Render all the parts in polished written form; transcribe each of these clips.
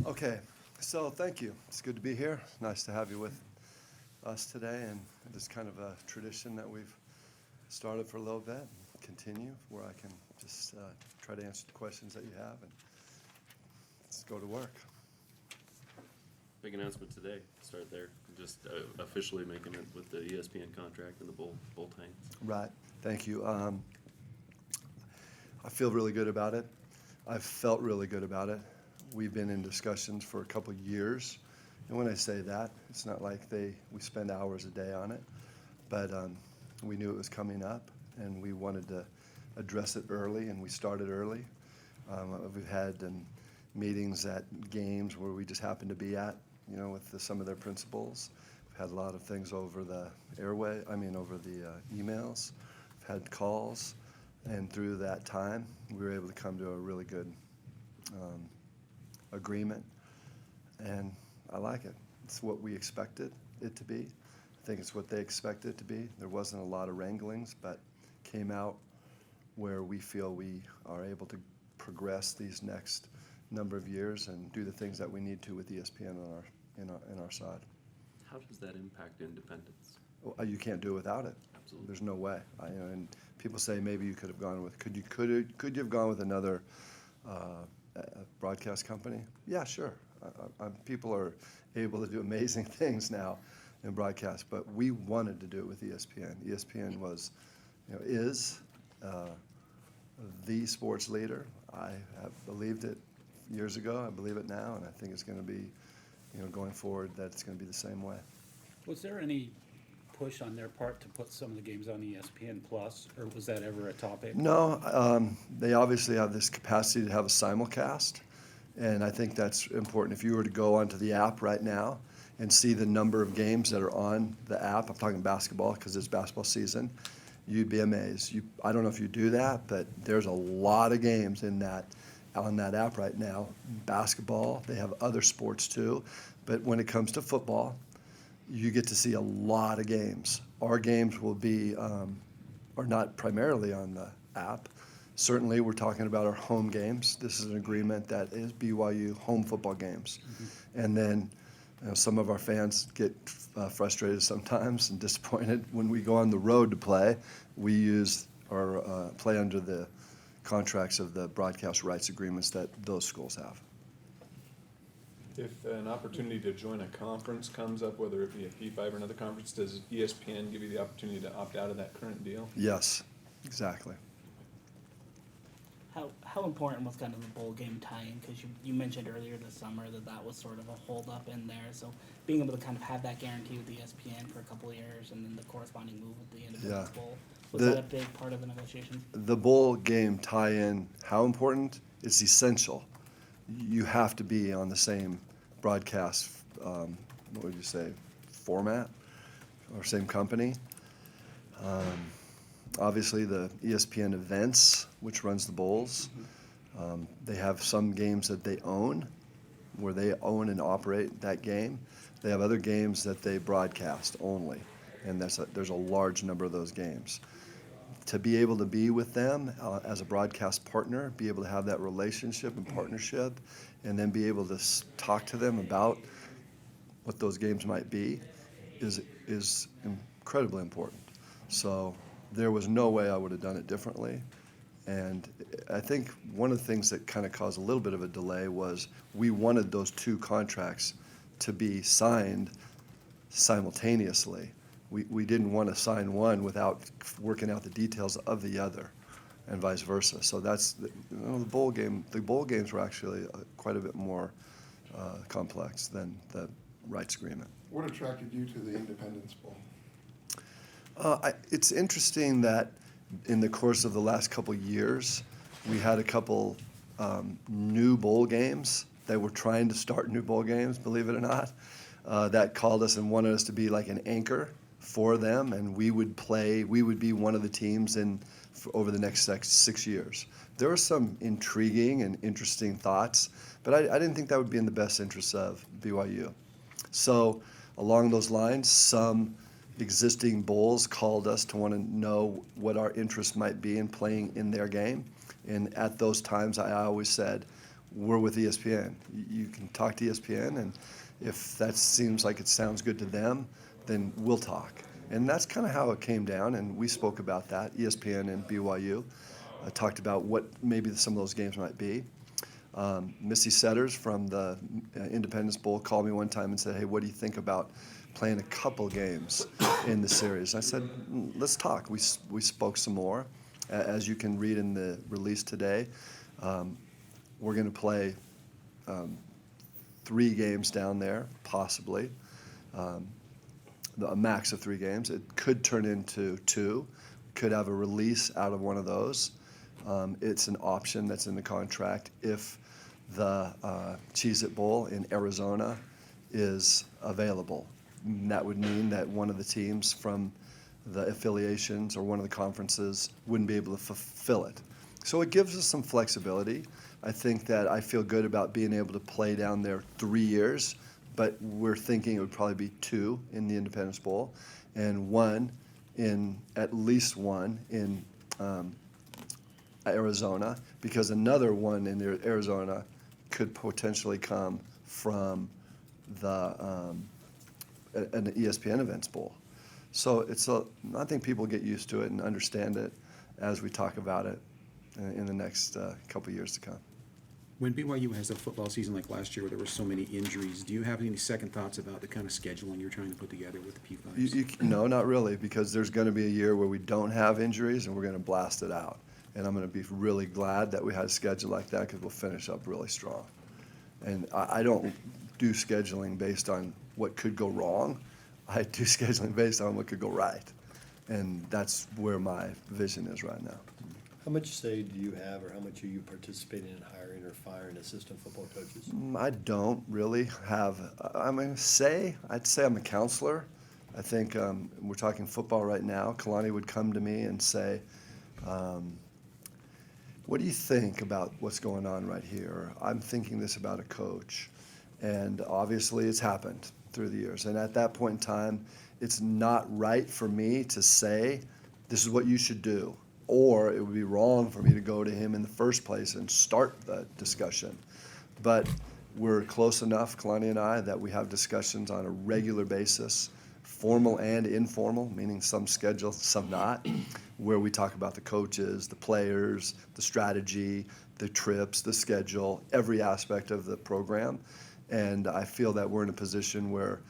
Okay, so thank you. It's good to be here. Nice to have you with us today, and it's kind of a tradition that we've started for a little bit, and continue, where I can just try to answer the questions that you have, and let's go to work. Big announcement today. Start there. Just officially making it with the ESPN contract and the bowl times. Right. Thank you. I feel really good about it. I've felt really good about it. We've been in discussions for a couple of years, and when I say that, it's not like we spend hours a day on it, but we knew it was coming up, and we wanted to address it early, and we started early. We've had meetings at games where we just happened to be at, with some of their principals. We've had a lot of things over the over the emails. We've had calls, and through that time, we were able to come to a really good agreement, and I like it. It's what we expected it to be. I think it's what they expected it to be. There wasn't a lot of wranglings, but came out where we feel we are able to progress these next number of years and do the things that we need to with ESPN on our side. How does that impact independence? Well, you can't do it without it. Absolutely. There's no way. And people say maybe you could have gone with. Could you have gone with another broadcast company? Yeah, sure. People are able to do amazing things now in broadcast, but we wanted to do it with ESPN. ESPN is the sports leader. I have believed it years ago. I believe it now, and I think it's going to be, going forward, that it's going to be the same way. Was there any push on their part to put some of the games on ESPN Plus, or was that ever a topic? No, they obviously have this capacity to have a simulcast, and I think that's important. If you were to go onto the app right now and see the number of games that are on the app, I'm talking basketball because it's basketball season, you'd be amazed. I don't know if you do that, but there's a lot of games on that app right now. Basketball, they have other sports too, but when it comes to football, you get to see a lot of games. Our games will be, are not primarily on the app. Certainly, we're talking about our home games. This is an agreement that is BYU home football games. Mm-hmm. And then some of our fans get frustrated sometimes and disappointed when we go on the road to play. We use or play under the contracts of the broadcast rights agreements that those schools have. If an opportunity to join a conference comes up, whether it be a P5 or another conference, does ESPN give you the opportunity to opt out of that current deal? Yes, exactly. How important was kind of the bowl game tie-in? Because you mentioned earlier this summer that was sort of a hold-up in there. So being able to kind of have that guarantee with ESPN for a couple of years and then the corresponding move with the Independence Bowl, was that a big part of the negotiations? The bowl game tie-in, how important? It's essential. You have to be on the same broadcast, what would you say, format or same company. Obviously, the ESPN events, which runs the bowls, they have some games that they own, where they own and operate that game. They have other games that they broadcast only, and there's a large number of those games. To be able to be with them as a broadcast partner, be able to have that relationship and partnership, and then be able to talk to them about what those games might be is incredibly important. So there was no way I would have done it differently. And I think one of the things that kind of caused a little bit of a delay was we wanted those two contracts to be signed simultaneously. We didn't want to sign one without working out the details of the other, and vice versa. So that's the bowl game. The bowl games were actually quite a bit more complex than the rights agreement. What attracted you to the Independence Bowl? It's interesting that in the course of the last couple years, we had a couple new bowl games. They were trying to start new bowl games, believe it or not, that called us and wanted us to be like an anchor for them, and we would be one of the teams over the next 6 years. There were some intriguing and interesting thoughts, but I didn't think that would be in the best interests of BYU. So along those lines, some existing bowls called us to want to know what our interest might be in playing in their game. And at those times, I always said, we're with ESPN. You can talk to ESPN, and if that seems like it sounds good to them, then we'll talk. And that's kind of how it came down, and we spoke about that. ESPN and BYU talked about what maybe some of those games might be. Missy Setters from the Independence Bowl called me one time and said, hey, what do you think about playing a couple games in the series? I said, let's talk. We spoke some more. As you can read in the release today, we're going to play 3 games down there, possibly. A max of 3 games. It could turn into 2. Could have a release out of one of those. It's an option that's in the contract if the Cheez-It Bowl in Arizona is available. And that would mean that one of the teams from the affiliations or one of the conferences wouldn't be able to fulfill it. So it gives us some flexibility. I think that I feel good about being able to play down there 3 years, but we're thinking it would probably be 2 in the Independence Bowl and at least one in Arizona, because another one in Arizona could potentially come from an ESPN Events Bowl. So I think people get used to it and understand it as we talk about it in the next couple years to come. When BYU has a football season like last year where there were so many injuries, do you have any second thoughts about the kind of scheduling you're trying to put together with the P5s? No, not really, because there's going to be a year where we don't have injuries and we're going to blast it out. And I'm going to be really glad that we had a schedule like that because we'll finish up really strong. And I don't do scheduling based on what could go wrong. I do scheduling based on what could go right. And that's where my vision is right now. How much say do you have, or how much are you participating in hiring or firing assistant football coaches? I don't really have, I'd say I'm a counselor. I think we're talking football right now. Kalani would come to me and say, what do you think about what's going on right here? I'm thinking this about a coach. And obviously it's happened through the years. And at that point in time, it's not right for me to say, this is what you should do. Or it would be wrong for me to go to him in the first place and start the discussion. But we're close enough, Kalani and I, that we have discussions on a regular basis, formal and informal, meaning some scheduled, some not, where we talk about the coaches, the players, the strategy, the trips, the schedule, every aspect of the program. And I feel that we're in a position where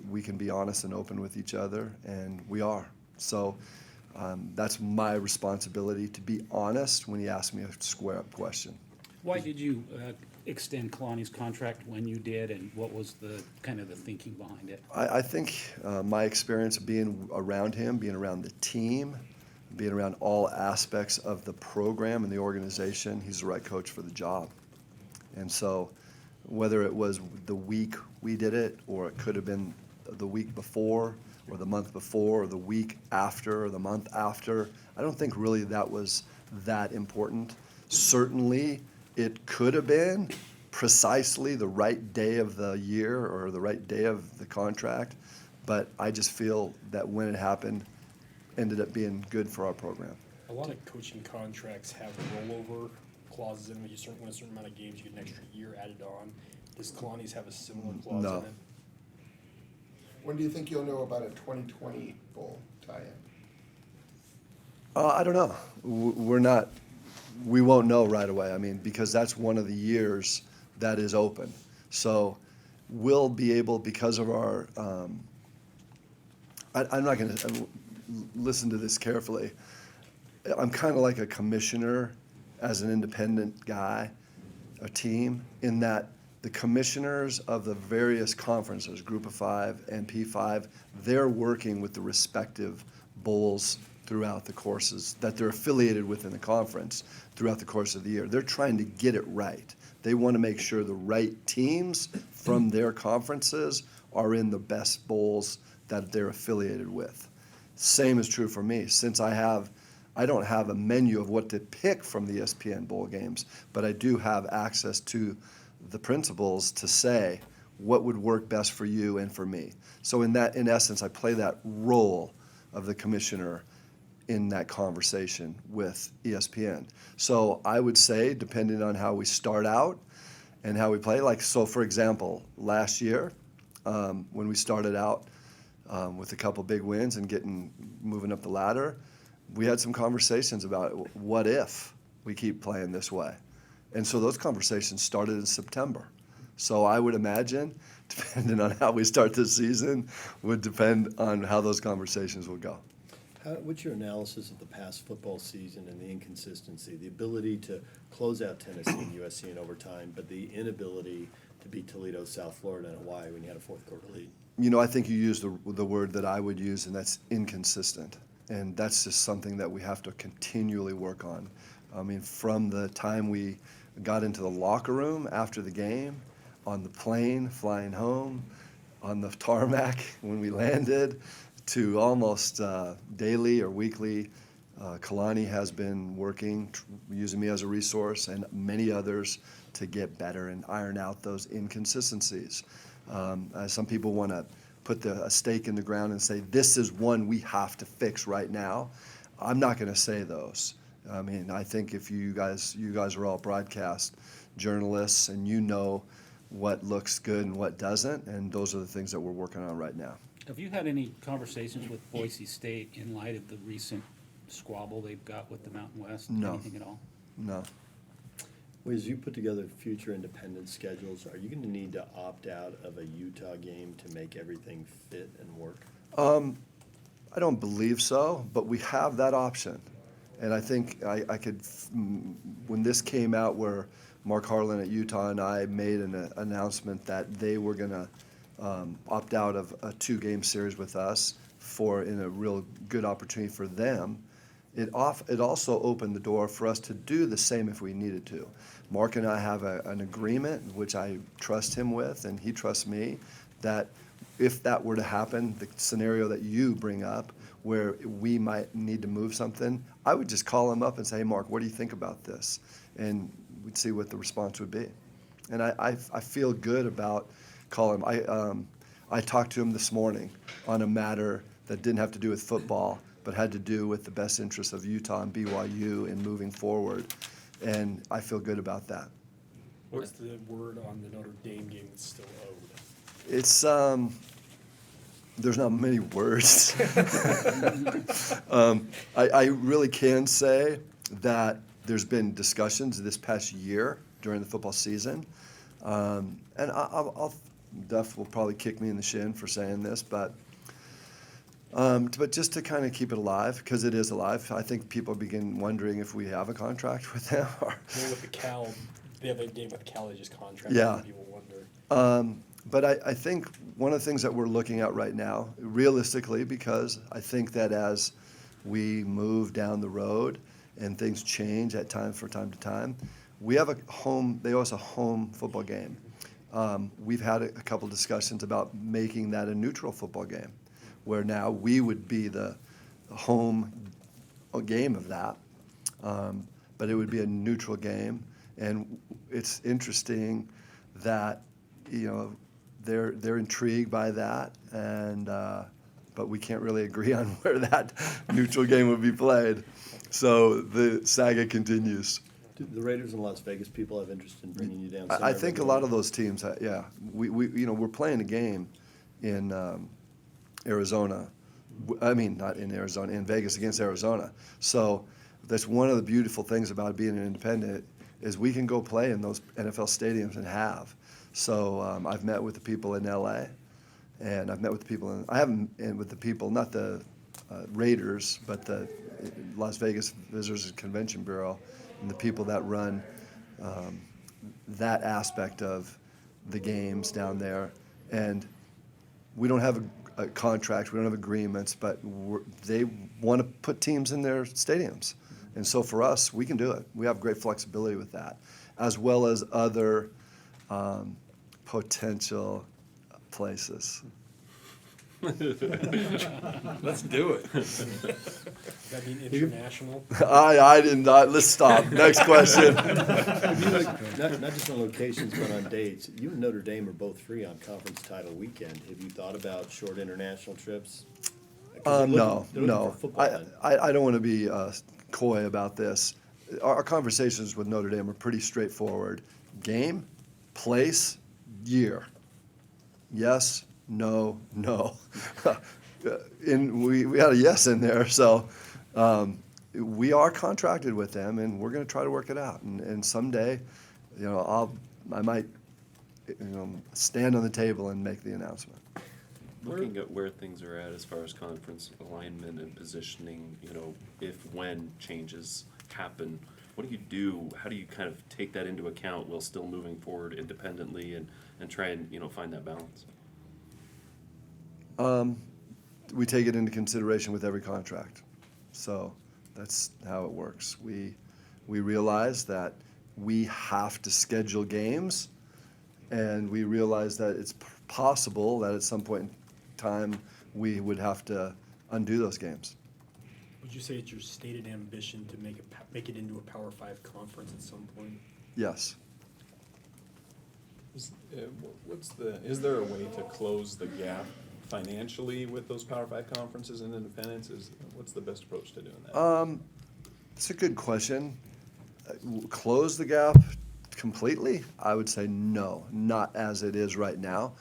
we can be honest and open with each other, and we are. So that's my responsibility, to be honest when you ask me a square-up question. Why did you extend Kalani's contract when you did, and what was the kind of the thinking behind it? I think my experience of being around him, being around the team, being around all aspects of the program and the organization, he's the right coach for the job. And so whether it was the week we did it, or it could have been the week before, or the month before, or the week after, or the month after, I don't think really that was that important. Certainly, it could have been precisely the right day of the year or the right day of the contract, but I just feel that when it happened, ended up being good for our program. A lot of coaching contracts have rollover clauses in them. You win a certain amount of games, you get an extra year added on. Does Kalani's have a similar clause No. in it? When do you think you'll know about a 2020 bowl tie-in? I don't know. We won't know right away. I mean, because that's one of the years that is open. So we'll be able, because of our, I'm not going to listen to this carefully. I'm kind of like a commissioner as an independent guy, a team, in that the commissioners of the various conferences, Group of 5 and P5, they're working with the respective bowls throughout the courses that they're affiliated with in the conference throughout the course of the year. They're trying to get it right. They want to make sure the right teams from their conferences are in the best bowls that they're affiliated with. Same is true for me. Since I don't have a menu of what to pick from the ESPN bowl games, but I do have access to the principals to say what would work best for you and for me. So in essence, I play that role of the commissioner in that conversation with ESPN. So I would say, depending on how we start out, and how we play. Like, so for example, last year, when we started out with a couple big wins and moving up the ladder, we had some conversations about what if we keep playing this way. And so those conversations started in September. So I would imagine, depending on how we start this season, would depend on how those conversations will go. What's your analysis of the past football season and the inconsistency, the ability to close out Tennessee and USC in overtime, but the inability to beat Toledo, South Florida, and Hawaii when you had a fourth quarter lead? You know, I think you used the word that I would use, and that's inconsistent. And that's just something that we have to continually work on. I mean, from the time we got into the locker room after the game, on the plane flying home, on the tarmac when we landed, to almost daily or weekly, Kalani has been working, using me as a resource, and many others to get better and iron out those inconsistencies. Some people want to put a stake in the ground and say, this is one we have to fix right now. I'm not going to say those. I mean, I think if you guys are all broadcast journalists, and you know what looks good and what doesn't, and those are the things that we're working on right now. Have you had any conversations with Boise State in light of the recent squabble they've got with the Mountain West? No. Anything at all? No. Well, as you put together future independent schedules, are you going to need to opt out of a Utah game to make everything fit and work? I don't believe so, but we have that option. And I think I could, when this came out where Mark Harlan at Utah and I made an announcement that they were going to opt out of a 2-game series with us in a real good opportunity for them, it also opened the door for us to do the same if we needed to. Mark and I have an agreement, which I trust him with, and he trusts me, that if that were to happen, the scenario that you bring up, where we might need to move something, I would just call him up and say, hey, Mark, what do you think about this? And we'd see what the response would be. And I feel good about calling him. I talked to him this morning on a matter that didn't have to do with football, but had to do with the best interests of Utah and BYU in moving forward. And I feel good about that. What's the word on the Notre Dame game that's still owed? It's, there's not many words. I really can say that there's been discussions this past year during the football season. And Duff will probably kick me in the shin for saying this, but just to kind of keep it alive, because it is alive, I think people begin wondering if we have a contract with them. I mean, with the Cal, they have a game with Cal, they just contract. Yeah. People wonder. But I think one of the things that we're looking at right now, realistically, because I think that as we move down the road and things change at times from time to time, we have they owe us a home football game. We've had a couple discussions about making that a neutral football game, where now we would be the home game of that, but it would be a neutral game. And it's interesting that, you know, they're intrigued by that, and but we can't really agree on where that neutral game would be played. So the saga continues. Do the Raiders and Las Vegas people have interest in bringing you down? I think a lot of those teams, yeah. We we're playing a game in Arizona. I mean, not in Arizona, in Vegas against Arizona. So that's one of the beautiful things about being an independent, is we can go play in those NFL stadiums and have. So I've met with the people in LA, and I've met with the people I haven't with the people, not the Raiders, but the Las Vegas Visitors and Convention Bureau, and the people that run that aspect of the games down there. And we don't have a contract, we don't have agreements, but they want to put teams in their stadiums. And so for us, we can do it. We have great flexibility with that, as well as other potential places. Let's do it. Does that mean international? I did not. Let's stop. Next question. Not just on locations, but on dates. You and Notre Dame are both free on conference title weekend. Have you thought about short international trips? 'Cause No. they're looking for football then. I don't want to be coy about this. Our conversations with Notre Dame are pretty straightforward. Game, place, year. Yes, no, no. We had a yes in there, so we are contracted with them, and we're going to try to work it out. And someday, I might, stand on the table and make the announcement. Looking at where things are at as far as conference alignment and positioning, if when changes happen, what do you do? How do you kind of take that into account while still moving forward independently and try and, find that balance? We take it into consideration with every contract. So that's how it works. We realize that we have to schedule games, and we realize that it's possible that at some point in time we would have to undo those games. Would you say it's your stated ambition to make it into a Power 5 conference at some point? Yes. Is there a way to close the gap financially with those Power 5 conferences and independents? What's the best approach to doing that? It's a good question. Close the gap completely? I would say no, not as it is right now.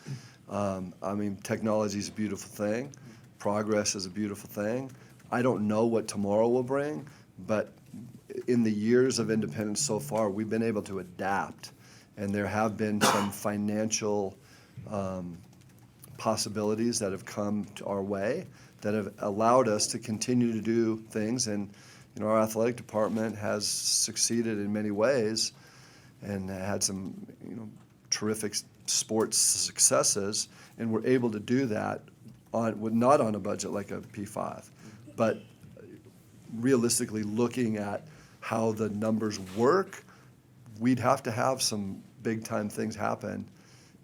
Technology is a beautiful thing. Progress is a beautiful thing. I don't know what tomorrow will bring, but in the years of independence so far, we've been able to adapt, and there have been some financial possibilities that have come to our way that have allowed us to continue to do things. And our athletic department has succeeded in many ways and had some terrific sports successes, and we're able to do that not on a budget like a P5, but realistically looking at how the numbers work, we'd have to have some big time things happen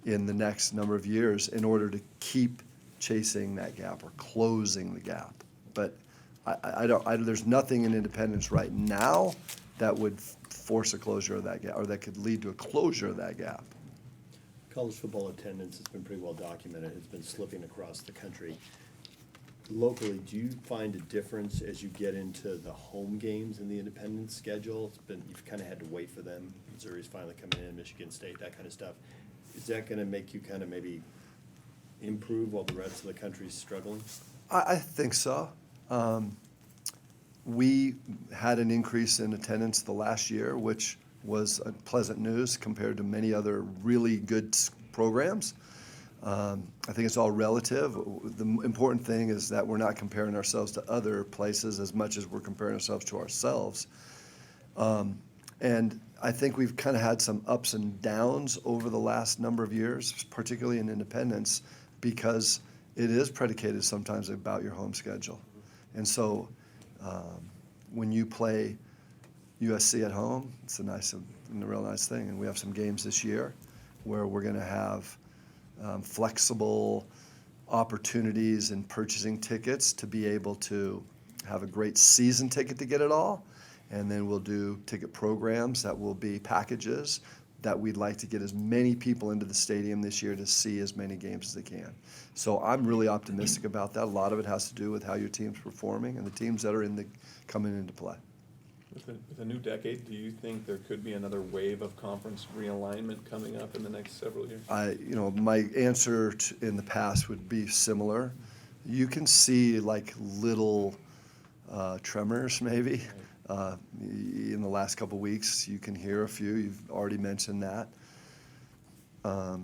in the next number of years in order to keep chasing that gap or closing the gap. But there's nothing in independence right now that would force a closure of that gap, or that could lead to a closure of that gap. College football attendance has been pretty well documented. It's been slipping across the country. Locally, do you find a difference as you get into the home games in the independent schedule? You've kind of had to wait for them. Missouri's finally coming in, Michigan State, that kind of stuff. Is that going to make you kind of maybe improve while the rest of the country's struggling? I think so. We had an increase in attendance the last year, which was a pleasant news compared to many other really good programs. I think it's all relative. The important thing is that we're not comparing ourselves to other places as much as we're comparing ourselves to ourselves. And I think we've kind of had some ups and downs over the last number of years, particularly in independence, because it is predicated sometimes about your home schedule. And so when you play USC at home, it's a real nice thing. And we have some games this year where we're going to have flexible opportunities in purchasing tickets to be able to have a great season ticket to get it all. And then we'll do ticket programs that will be packages that we'd like to get as many people into the stadium this year to see as many games as they can. So I'm really optimistic about that. A lot of it has to do with how your team's performing and the teams that are coming into play. With a new decade, do you think there could be another wave of conference realignment coming up in the next several years? My answer in the past would be similar. You can see like little tremors maybe. In the last couple weeks, you can hear a few. You've already mentioned that. The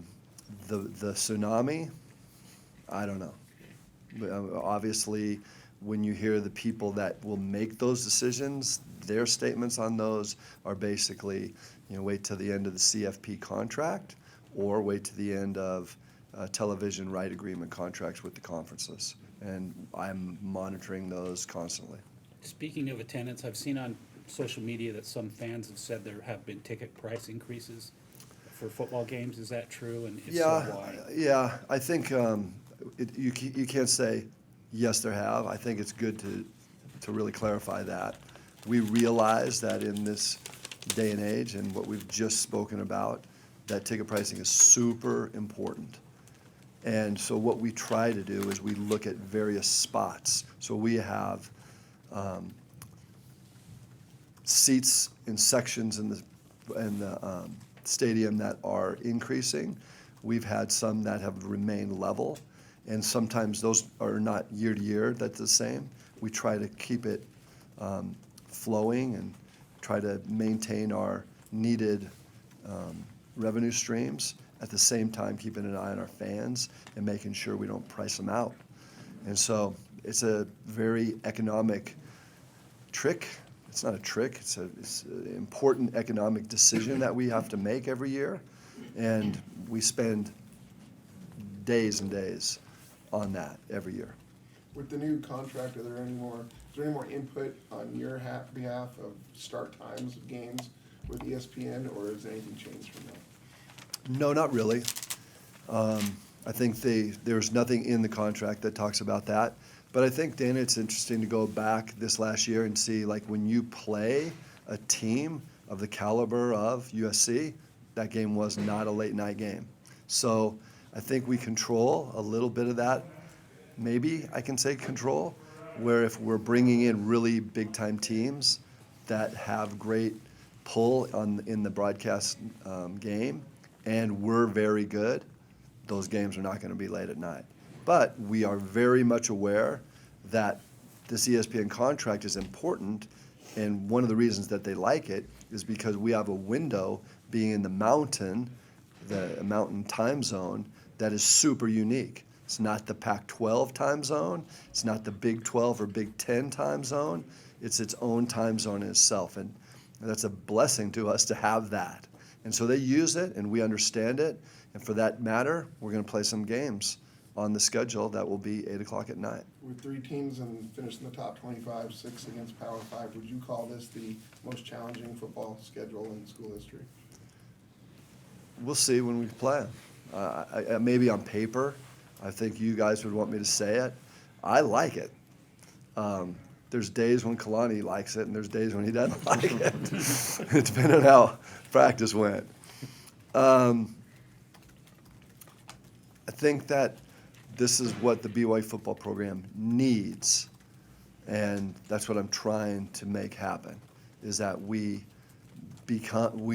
tsunami, I don't know. But obviously, when you hear the people that will make those decisions, their statements on those are basically, wait till the end of the CFP contract or wait to the end of television right agreement contracts with the conferences. And I'm monitoring those constantly. Speaking of attendance, I've seen on social media that some fans have said there have been ticket price increases for football games. Is that true? And if so, why? Yeah. I think you can't say yes, there have. I think it's good to really clarify that. We realize that in this day and age and what we've just spoken about, that ticket pricing is super important. And so what we try to do is we look at various spots. So we have seats in sections in the stadium that are increasing. We've had some that have remained level, and sometimes those are not year to year that's the same. We try to keep it flowing and try to maintain our needed revenue streams, at the same time keeping an eye on our fans and making sure we don't price them out. And so it's a very economic trick. It's not a trick, it's an important economic decision that we have to make every year. And we spend days and days on that every year. With the new contract, is there any more input on your behalf of start times of games with ESPN, or has anything changed from that? No, not really. I think there's nothing in the contract that talks about that. But I think, Dana, it's interesting to go back this last year and see, like, when you play a team of the caliber of USC, that game was not a late night game. So I think we control a little bit of that. Maybe I can say control, where if we're bringing in really big time teams that have great pull in the broadcast game, and we're very good, those games are not going to be late at night. But we are very much aware that this ESPN contract is important, and one of the reasons that they like it is because we have a window being in the mountain time zone that is super unique. It's not the Pac-12 time zone. It's not the Big 12 or Big 10 time zone. It's its own time zone in itself, and that's a blessing to us to have that. And so they use it, and we understand it, and for that matter, we're going to play some games on the schedule that will be 8 o'clock at night. With 3 teams and finished in the top 25, 6 against Power 5, would you call this the most challenging football schedule in school history? We'll see when we play. Maybe on paper, I think you guys would want me to say it. I like it. There's days when Kalani likes it, and there's days when he doesn't like it, depending on how practice went. I think that this is what the BYU football program needs, and that's what I'm trying to make happen, is that we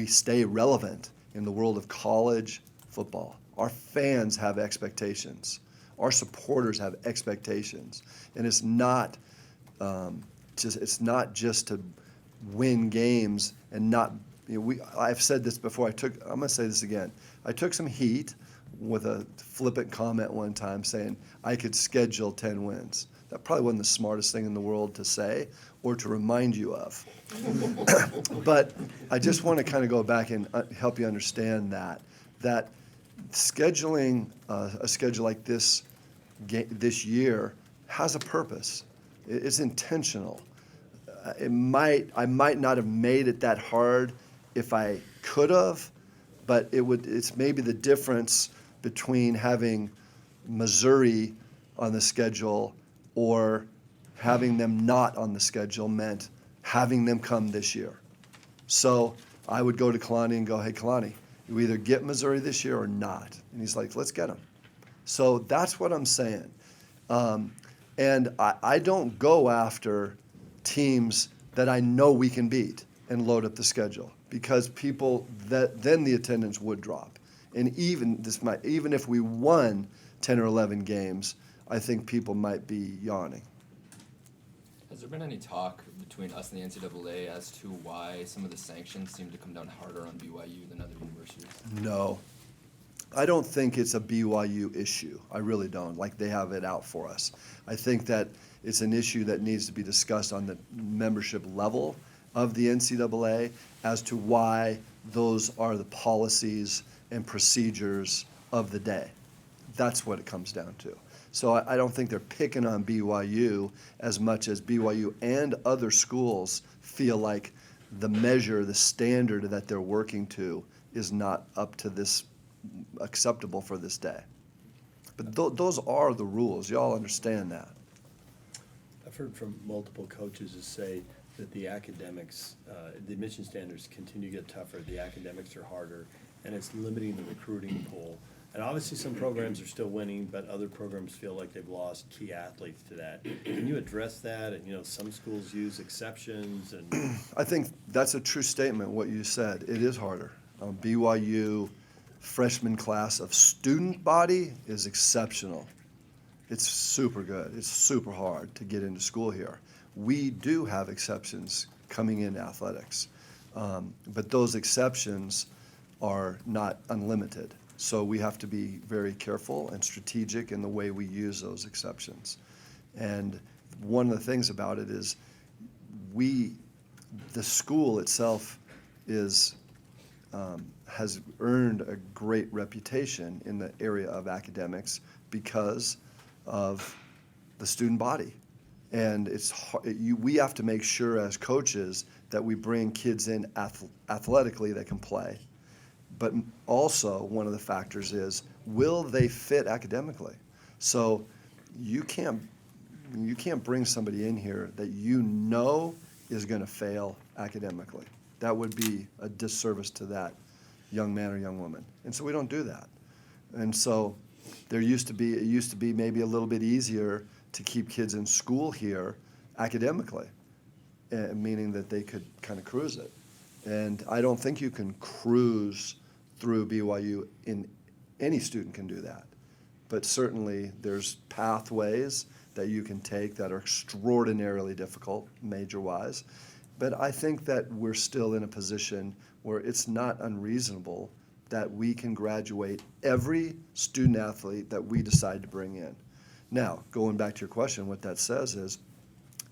stay relevant in the world of college football. Our fans have expectations. Our supporters have expectations, and it's not just to win games and not. I've said this before. I'm going to say this again. I took some heat with a flippant comment one time saying I could schedule 10 wins. That probably wasn't the smartest thing in the world to say or to remind you of. But I just want to kind of go back and help you understand that scheduling a schedule like this year has a purpose. It's intentional. I might not have made it that hard if I could have, but it's maybe the difference between having Missouri on the schedule or having them not on the schedule meant having them come this year. So I would go to Kalani and go, hey, Kalani, you either get Missouri this year or not. And he's like, let's get them. So that's what I'm saying. And I don't go after teams that I know we can beat and load up the schedule, because then the attendance would drop. And even if we won 10 or 11 games, I think people might be yawning. Has there been any talk between us and the NCAA as to why some of the sanctions seem to come down harder on BYU than other universities? No. I don't think it's a BYU issue. I really don't. Like, they have it out for us. I think that it's an issue that needs to be discussed on the membership level of the NCAA as to why those are the policies and procedures of the day. That's what it comes down to. So I don't think they're picking on BYU as much as BYU and other schools feel like the standard that they're working to is not up to this acceptable for this day. But those are the rules. Y'all understand that. I've heard from multiple coaches who say that the academics, the admission standards continue to get tougher, the academics are harder, and it's limiting the recruiting pool. And obviously some programs are still winning, but other programs feel like they've lost key athletes to that. Can you address that? And, some schools use exceptions and. I think that's a true statement, what you said. It is harder. BYU freshman class of student body is exceptional. It's super good. It's super hard to get into school here. We do have exceptions coming in athletics, but those exceptions are not unlimited. So we have to be very careful and strategic in the way we use those exceptions. And one of the things about it is the school itself has earned a great reputation in the area of academics because of the student body. And we have to make sure as coaches that we bring kids in athletically that can play. But also, one of the factors is, will they fit academically? So you can't bring somebody in here that you know is going to fail academically. That would be a disservice to that young man or young woman. And so we don't do that. And so it used to be maybe a little bit easier to keep kids in school here academically, meaning that they could kind of cruise it. And I don't think you can cruise through BYU. Any student can do that. But certainly there's pathways that you can take that are extraordinarily difficult, major-wise. But I think that we're still in a position where it's not unreasonable that we can graduate every student athlete that we decide to bring in. Now, going back to your question, what that says is,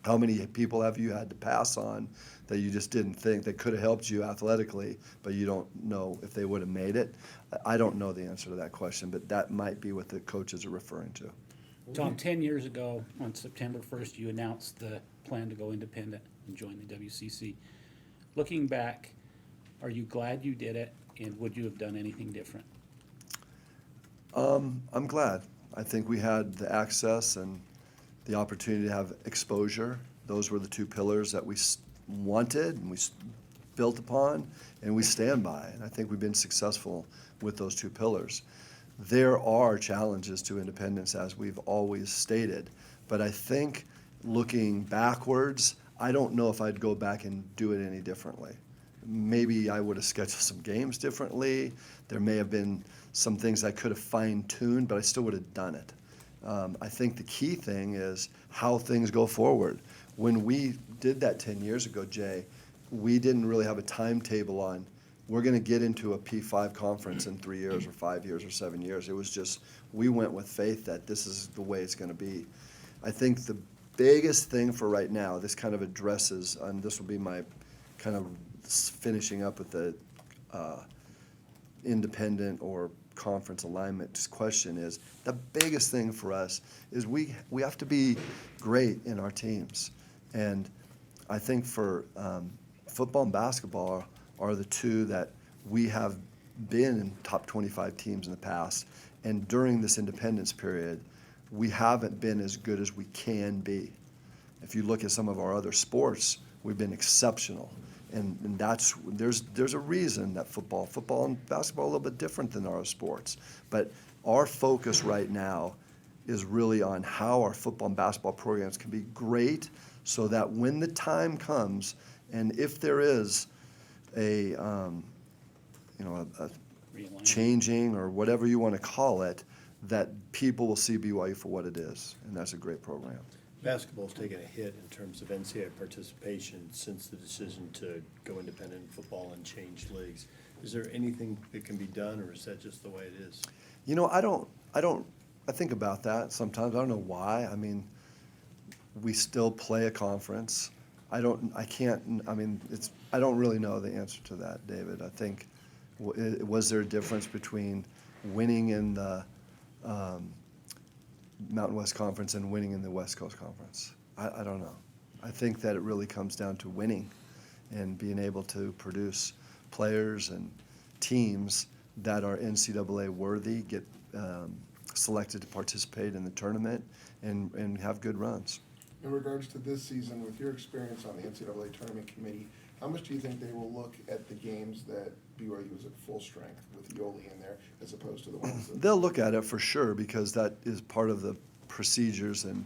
how many people have you had to pass on that you just didn't think that could have helped you athletically, but you don't know if they would have made it? I don't know the answer to that question, but that might be what the coaches are referring to. Tom, 10 years ago, on September 1st, you announced the plan to go independent and join the WCC. Looking back, are you glad you did it, and would you have done anything different? I'm glad. I think we had the access and the opportunity to have exposure. Those were the two pillars that we wanted and we built upon and we stand by. And I think we've been successful with those two pillars. There are challenges to independence, as we've always stated, but I think looking backwards, I don't know if I'd go back and do it any differently. Maybe I would have scheduled some games differently. There may have been some things I could have fine-tuned, but I still would have done it. I think the key thing is how things go forward. When we did that 10 years ago, Jay, we didn't really have a timetable on, we're going to get into a P5 conference in 3 years or 5 years or 7 years. It was just, we went with faith that this is the way it's going to be. I think the biggest thing for right now, this kind of addresses, and this will be my kind of finishing up with the independent or conference alignment question, is the biggest thing for us is we have to be great in our teams. And I think for football and basketball are the two that we have been in top 25 teams in the past. And during this independence period, we haven't been as good as we can be. If you look at some of our other sports, we've been exceptional. And there's a reason that football and basketball are a little bit different than our sports. But our focus right now is really on how our football and basketball programs can be great, so that when the time comes, and if there is a changing or whatever you want to call it, that people will see BYU for what it is, and that's a great program. Basketball's taken a hit in terms of NCAA participation since the decision to go independent in football and change leagues. Is there anything that can be done, or is that just the way it is? You know, I think about that sometimes. I don't know why. I mean, we still play a conference. I don't really know the answer to that, David. I think, was there a difference between winning in the Mountain West Conference and winning in the West Coast Conference? I don't know. I think that it really comes down to winning and being able to produce players and teams that are NCAA worthy, get selected to participate in the tournament, and have good runs. In regards to this season, with your experience on the NCAA tournament committee, how much do you think they will look at the games that BYU was at full strength with Yoli in there, as opposed to the ones that... They'll look at it for sure, because that is part of the procedures and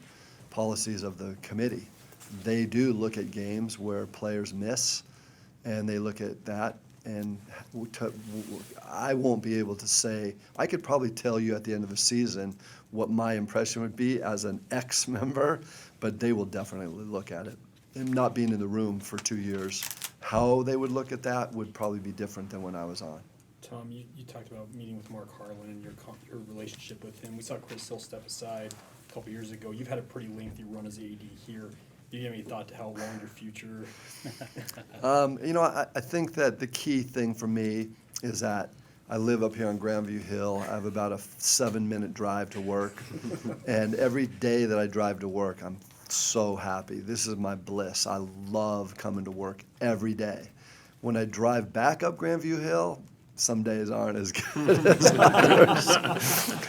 policies of the committee. They do look at games where players miss, and they look at that. and I won't be able to say, I could probably tell you at the end of the season what my impression would be as an ex-member, but they will definitely look at it. And not being in the room for 2 years, how they would look at that would probably be different than when I was on. Tom, you talked about meeting with Mark Harlan and your relationship with him. We saw Chris Hill step aside a couple years ago. You've had a pretty lengthy run as AD here. Do you have any thought to how long your future? I think that the key thing for me is that I live up here on Grandview Hill. I have about a 7-minute drive to work. And every day that I drive to work, I'm so happy. This is my bliss. I love coming to work every day. When I drive back up Grandview Hill, some days aren't as good as others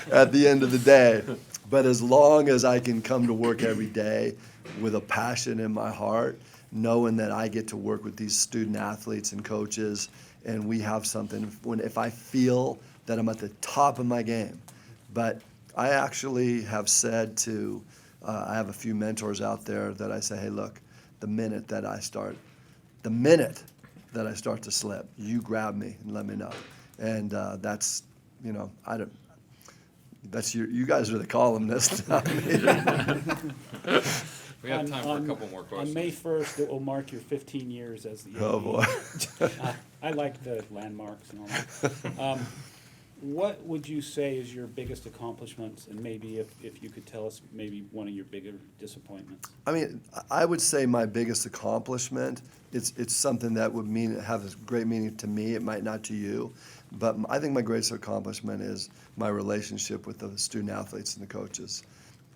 at the end of the day. But as long as I can come to work every day with a passion in my heart, knowing that I get to work with these student athletes and coaches, and we have something, if I feel that I'm at the top of my game. But I actually have said to, I have a few mentors out there that I say, hey, look, the minute that I start to slip, you grab me and let me know. And that's, that's you guys are the columnists, not me. We have time for a couple more On questions. May 1st, it will mark your 15 years as the Oh, AD. boy. I like the landmarks and all that. What would you say is your biggest accomplishments, and maybe if you could tell us maybe one of your bigger disappointments? I mean, I would say my biggest accomplishment, it's something that would have a great meaning to me. It might not to you, but I think my greatest accomplishment is my relationship with the student athletes and the coaches.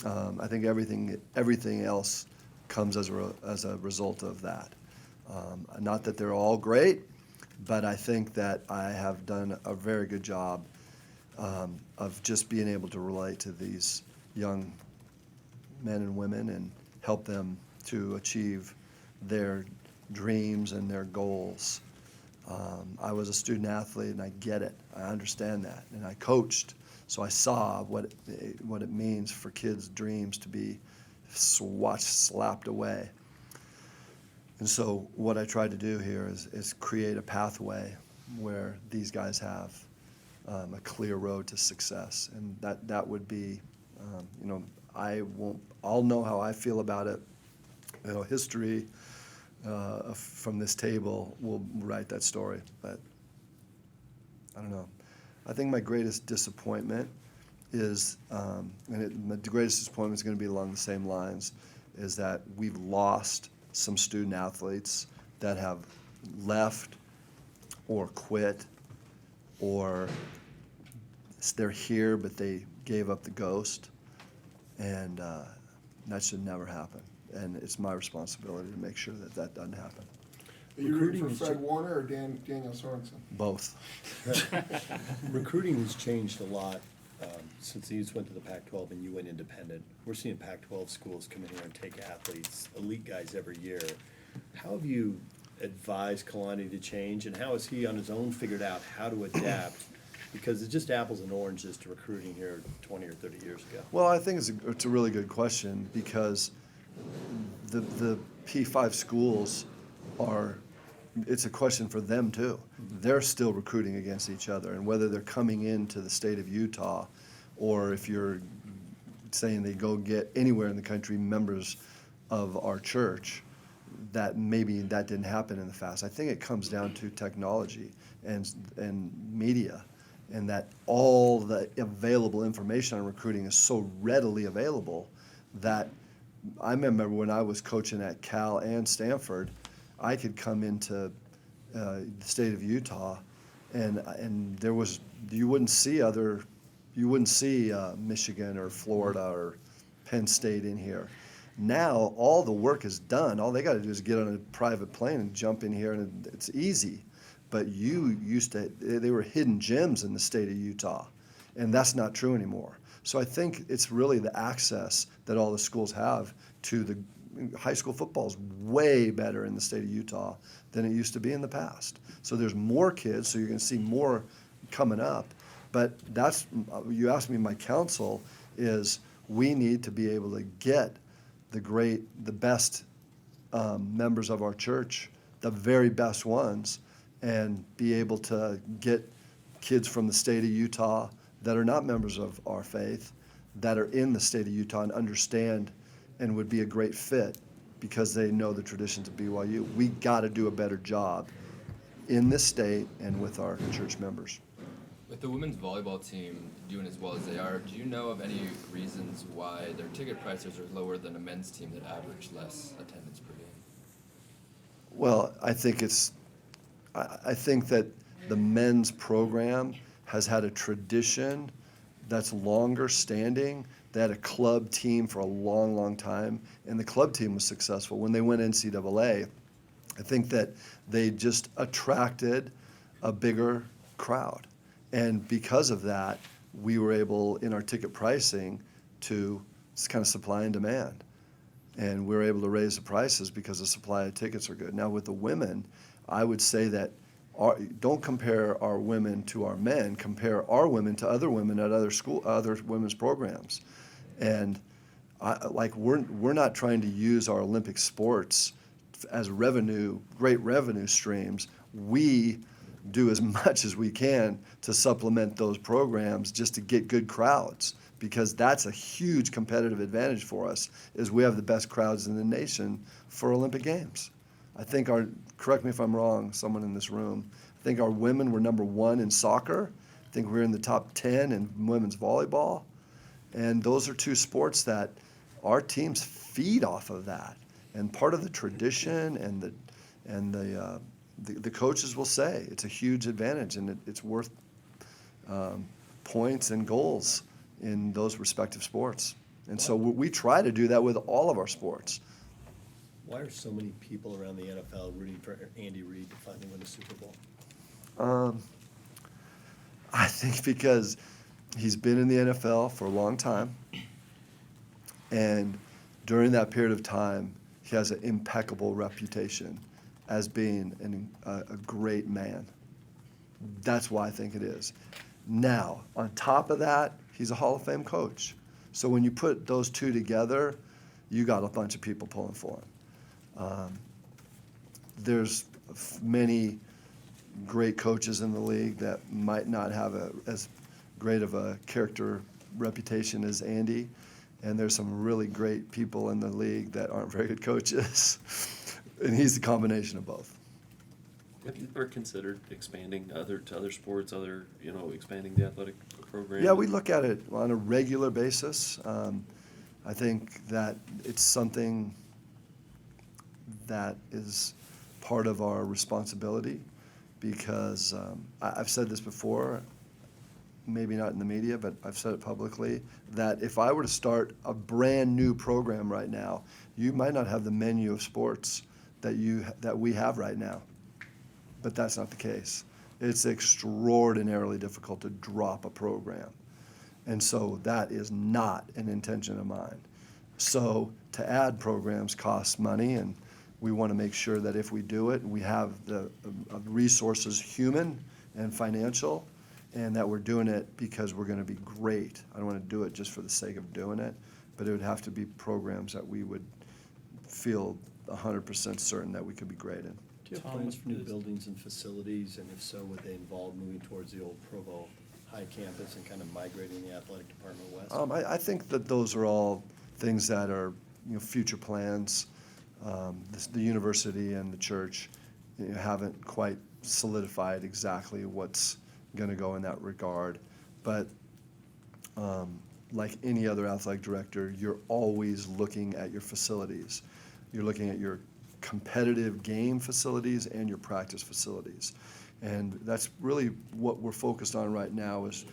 I think everything else comes as a result of that. Not that they're all great, but I think that I have done a very good job of just being able to relate to these young men and women and help them to achieve their dreams and their goals. I was a student athlete, and I get it. I understand that, and I coached, so I saw what it means for kids' dreams to be slapped away. And so what I tried to do here is create a pathway where these guys have a clear road to success, and that would be, I'll know how I feel about it. History from this table will write that story, but I don't know. I think my greatest disappointment is, the greatest disappointment is going to be along the same lines, is that we've lost some student athletes that have left or quit, or they're here but they gave up the ghost, and that should never happen. And it's my responsibility to make sure that doesn't happen. Are you rooting for Fred Warner or Daniel Sorensen? Both. Recruiting has changed a lot since the Utes went to the Pac-12 and you went independent. We're seeing Pac-12 schools come in here and take athletes, elite guys every year. How have you advised Kalani to change, and how has he on his own figured out how to adapt? Because it's just apples and oranges to recruiting here 20 or 30 years ago. Well, I think it's a really good question, because the P5 schools it's a question for them too. They're still recruiting against each other, and whether they're coming into the state of Utah, or if you're saying they go get anywhere in the country members of our church, that maybe that didn't happen in the past. I think it comes down to technology and media, and that all the available information on recruiting is so readily available that I remember when I was coaching at Cal and Stanford, I could come into the state of Utah, and you wouldn't see Michigan or Florida or Penn State in here. Now all the work is done. All they got to do is get on a private plane and jump in here, and it's easy. But they were hidden gems in the state of Utah, and that's not true anymore. So I think it's really the access that all the schools have to the high school football is way better in the state of Utah than it used to be in the past. So there's more kids, so you're going to see more coming up. But you asked me, my counsel is we need to be able to get the best members of our church, the very best ones, and be able to get kids from the state of Utah that are not members of our faith, that are in the state of Utah and understand and would be a great fit because they know the traditions of BYU. We got to do a better job in this state and with our church members. With the women's volleyball team doing as well as they are, do you know of any reasons why their ticket prices are lower than a men's team that average less attendance per game? Well, I think that the men's program has had a tradition that's longer standing. They had a club team for a long, long time, and the club team was successful. When they went NCAA, I think that they just attracted a bigger crowd. And because of that, we were able, in our ticket pricing, to kind of supply and demand. And we were able to raise the prices because the supply of tickets are good. Now with the women, I would say that don't compare our women to our men. Compare our women to other women at other women's programs. And we're not trying to use our Olympic sports as great revenue streams. We do as much as we can to supplement those programs just to get good crowds, because that's a huge competitive advantage for us, is we have the best crowds in the nation for Olympic Games. I think correct me if I'm wrong, someone in this room, I think our women were number 1 in soccer. I think we're in the top 10 in women's volleyball. And those are two sports that our teams feed off of that. And part of the tradition and the coaches will say it's a huge advantage, and it's worth points and goals in those respective sports. And so we try to do that with all of our sports. Why are so many people around the NFL rooting for Andy Reid to finally win a Super Bowl? I think because he's been in the NFL for a long time, and during that period of time, he has an impeccable reputation as being a great man. That's why I think it is. Now, on top of that, he's a Hall of Fame coach. So when you put those two together, you got a bunch of people pulling for him. There's many great coaches in the league that might not have as great of a character reputation as Andy, and there's some really great people in the league that aren't very good coaches, and he's the combination of both. Have you ever considered expanding to other sports, expanding the athletic program? Yeah, we look at it on a regular basis. I think that it's something that is part of our responsibility, because I've said this before, maybe not in the media, but I've said it publicly, that if I were to start a brand new program right now, you might not have the menu of sports that we have right now. But that's not the case. It's extraordinarily difficult to drop a program. And so that is not an intention of mine. So to add programs costs money, and we want to make sure that if we do it, we have the resources, human and financial, and that we're doing it because we're going to be great. I don't want to do it just for the sake of doing it, but it would have to be programs that we would feel 100% certain that we could be great in. Do you have plans for new buildings and facilities, and if so, would they involve moving towards the old Provo High campus and kind of migrating the athletic department west? I think that those are all things that are future plans. The university and the church haven't quite solidified exactly what's going to go in that regard. But like any other athletic director, you're always looking at your facilities. You're looking at your competitive game facilities and your practice facilities. And that's really what we're focused on right now, is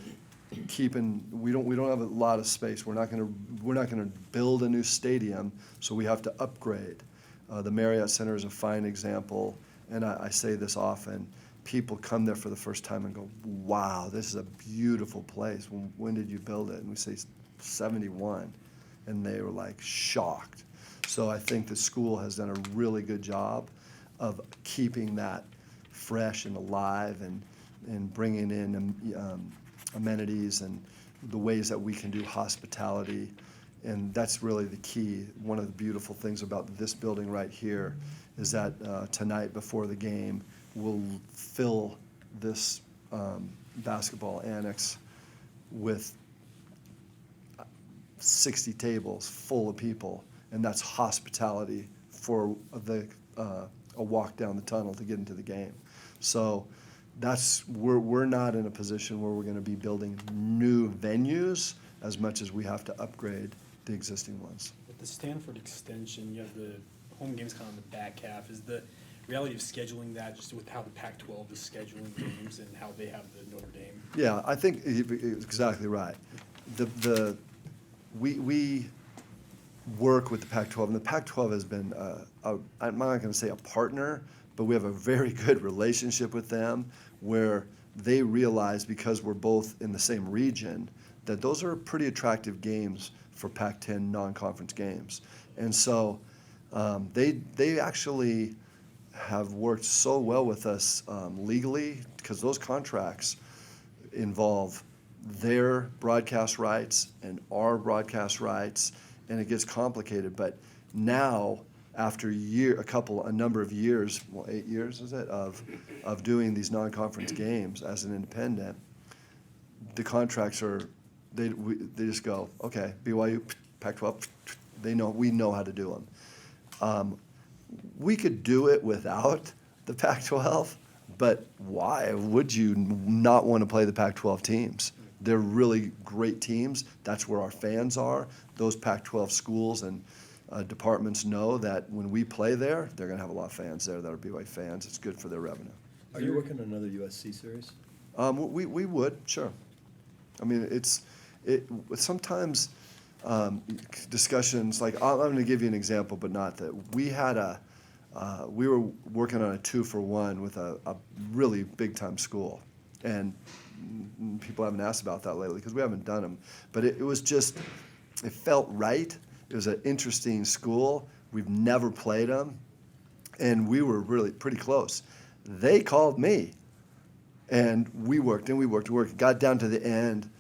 we don't have a lot of space. We're not going to build a new stadium, so we have to upgrade. The Marriott Center is a fine example, and I say this often. People come there for the first time and go, wow, this is a beautiful place. When did you build it? And we say 71, and they were like shocked. So I think the school has done a really good job of keeping that fresh and alive, and bringing in amenities and the ways that we can do hospitality. And that's really the key. One of the beautiful things about this building right here is that tonight before the game, will fill this basketball annex with 60 tables full of people, and that's hospitality for a walk down the tunnel to get into the game. So we're not in a position where we're going to be building new venues as much as we have to upgrade the existing ones. With the Stanford extension, you have the home games kind of in the back half. Is the reality of scheduling that just with how the Pac-12 is scheduling games and how they have the Notre Dame? Yeah, I think you're exactly right. We work with the Pac-12, and the Pac-12 has been, I'm not going to say a partner, but we have a very good relationship with them where they realize, because we're both in the same region, that those are pretty attractive games for Pac-10 non-conference games. And so they actually have worked so well with us legally, because those contracts involve their broadcast rights and our broadcast rights, and it gets complicated. But now, after a number of years, 8 years is it, of doing these non-conference games as an independent, the contracts are, they just go, okay, BYU, Pac-12, we know how to do them. We could do it without the Pac-12, but why would you not want to play the Pac-12 teams? They're really great teams. That's where our fans are. Those Pac-12 schools and departments know that when we play there, they're going to have a lot of fans there that are BYU fans. It's good for their revenue. Are you working on another USC series? We would, sure. I mean, sometimes discussions, like I'm going to give you an example, but not that. We were working on a 2-for-1 with a really big-time school, and people haven't asked about that lately because we haven't done them. But it was just, it felt right. It was an interesting school. We've never played them, and we were really pretty close. They called me, and we worked, got down to the end,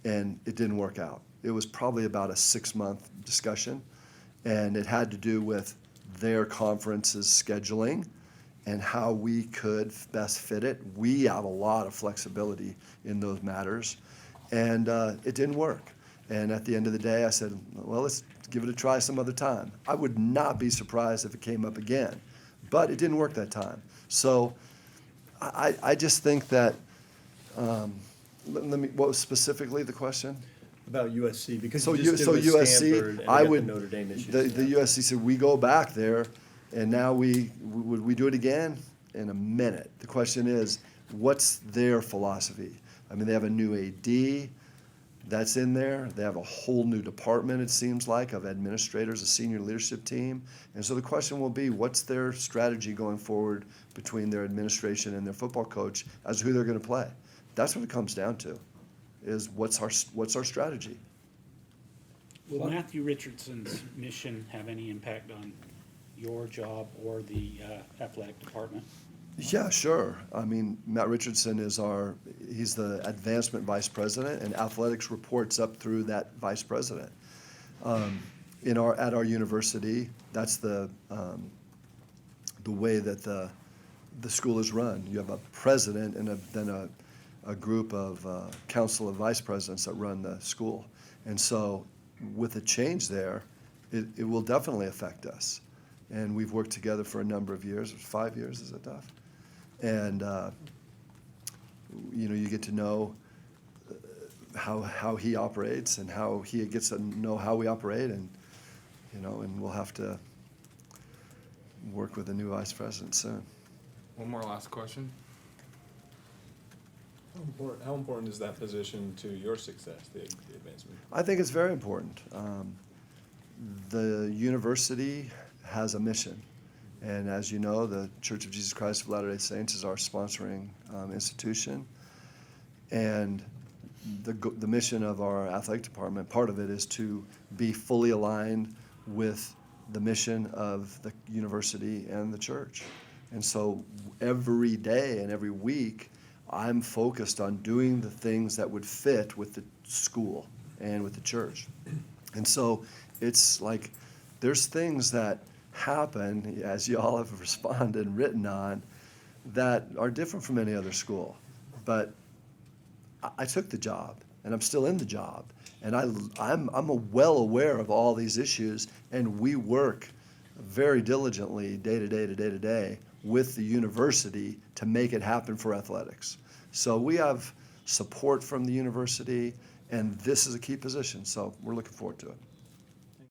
and it didn't work out. It was probably about a 6-month discussion, and it had to do with their conference's scheduling and how we could best fit it. We have a lot of flexibility in those matters, and it didn't work. And at the end of the day, I said, well, let's give it a try some other time. I would not be surprised if it came up again, but it didn't work that time. So I just think that, what was specifically the question? About USC, because So you just did with USC, Stanford and I they got would, the Notre Dame issues. the USC said, we go back there, and now would we do it again? In a minute. The question is, what's their philosophy? I mean, they have a new AD that's in there. They have a whole new department, it seems like, of administrators, a senior leadership team. And so the question will be, what's their strategy going forward between their administration and their football coach as to who they're going to play? That's what it comes down to, is what's our strategy? Will Matthew Richardson's mission have any impact on your job or the athletic department? Yeah, sure. I mean, Matt Richardson he's the advancement vice president, and athletics reports up through that vice president. At our university, that's the way that the school is run. You have a president and then a group of council of vice presidents that run the school. And so with a change there, it will definitely affect us. And we've worked together for a number of years. 5 years, is it, Duff? And you get to know how he operates and how he gets to know how we operate, and and we'll have to work with the new vice president soon. One more last question. How important is that position to your success, the advancement? I think it's very important. The university has a mission. And as you know, the Church of Jesus Christ of Latter-day Saints is our sponsoring institution. And the mission of our athletic department, part of it is to be fully aligned with the mission of the university and the church. And so every day and every week, I'm focused on doing the things that would fit with the school and with the church. And so it's like there's things that happen, as you all have responded and written on, that are different from any other school. But I took the job, and I'm still in the job, and I'm well aware of all these issues, and we work very diligently day to day with the university to make it happen for athletics. So we have support from the university, and this is a key position, so we're looking forward to it.